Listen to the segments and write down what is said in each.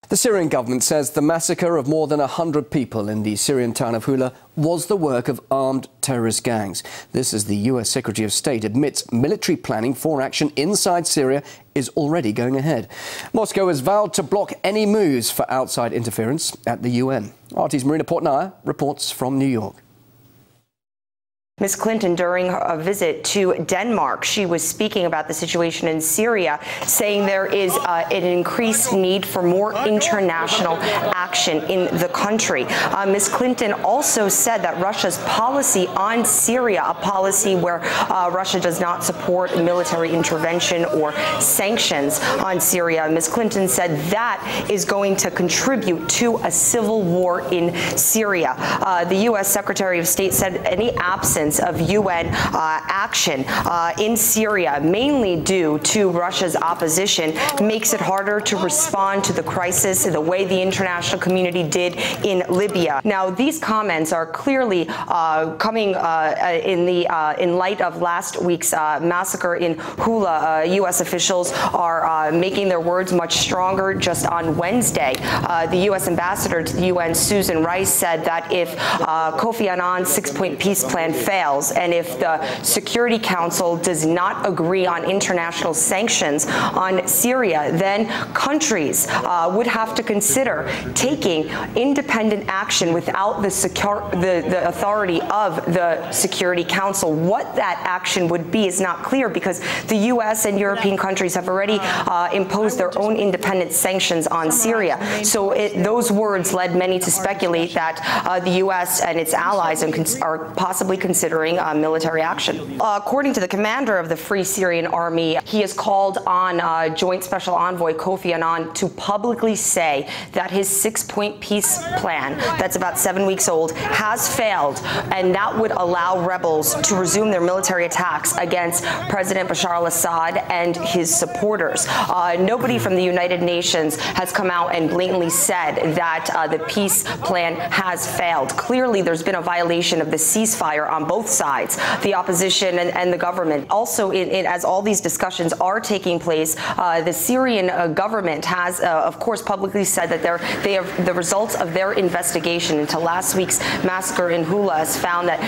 The Syrian government says the massacre of more than 100 people in the Syrian town of Houla was the work of armed terrorist gangs. This as the US Secretary of State admits military planning for action inside Syria is already going ahead. Moscow has vowed to block any moves for outside interference at the UN. RT's Marina Portnaya reports from New York. Ms. Clinton, during a visit to Denmark, she was speaking about the situation in Syria, saying there is an increased need for more international action in the country. Ms. Clinton also said that Russia's policy on Syria, a policy where Russia does not support military intervention or sanctions on Syria, Ms. Clinton said that is going to contribute to a civil war in Syria. The U.S. Secretary of State said any absence of UN action in Syria, mainly due to Russia's opposition, makes it harder to respond to the crisis the way the international community did in Libya. Now, these comments are clearly coming in light of last week's massacre in Houla. U.S. officials are making their words much stronger. Just on Wednesday, the U.S. ambassador to the UN, Susan Rice, said that if Kofi Annan's six-point peace plan fails, and if the Security Council does not agree on international sanctions on Syria, then countries would have to consider taking independent action without the authority of the Security Council. What that action would be is not clear, because the U.S. and European countries have already imposed their own independent sanctions on Syria. So those words led many to speculate that the U.S. and its allies are possibly considering military action. According to the commander of the Free Syrian Army, he has called on Joint Special Envoy Kofi Annan to publicly say that his six-point peace plan, that's about 7 weeks old, has failed, and that would allow rebels to resume their military attacks against President Bashar al-Assad and his supporters. Nobody from the United Nations has come out and blatantly said that the peace plan has failed. Clearly, there's been a violation of the ceasefire on both sides, the opposition and the government. Also, as all these discussions are taking place, the Syrian government has, of course, publicly said that the results of their investigation into last week's massacre in Houla has found that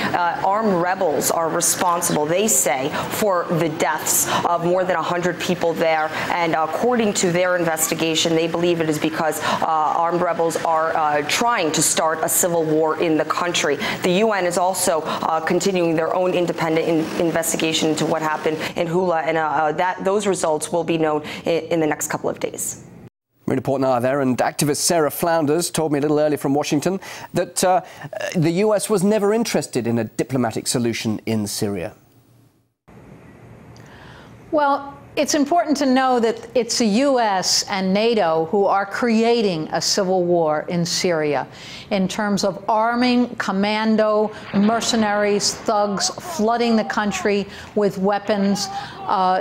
armed rebels are responsible, they say, for the deaths of more than 100 people there. And according to their investigation, they believe it is because armed rebels are trying to start a civil war in the country. The UN is also continuing their own independent investigation into what happened in Houla, and those results will be known in the next couple of days. Marina Portnaya there, and activist Sara Flounders told me a little earlier from Washington that the US was never interested in a diplomatic solution in Syria. Well, it's important to know that it's the U.S. and NATO who are creating a civil war in Syria in terms of arming commando, mercenaries, thugs, flooding the country with weapons,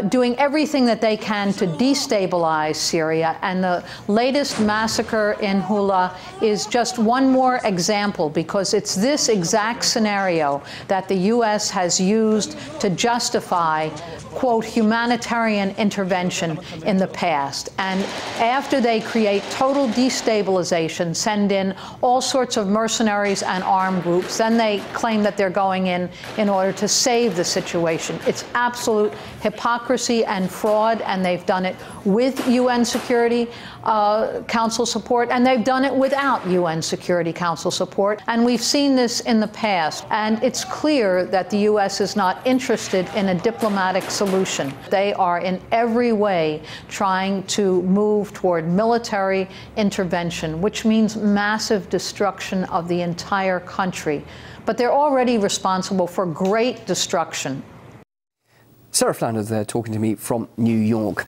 doing everything that they can to destabilize Syria. And the latest massacre in Houla is just one more example, because it's this exact scenario that the U.S. has used to justify, quote, humanitarian intervention in the past. And after they create total destabilization, send in all sorts of mercenaries and armed groups, then they claim that they're going in order to save the situation. It's absolute hypocrisy and fraud, and they've done it with UN Security Council support, and they've done it without UN Security Council support. And we've seen this in the past, and it's clear that the US is not interested in a diplomatic solution. They are in every way trying to move toward military intervention, which means massive destruction of the entire country. But they're already responsible for great destruction. Sara Flounders there talking to me from New York.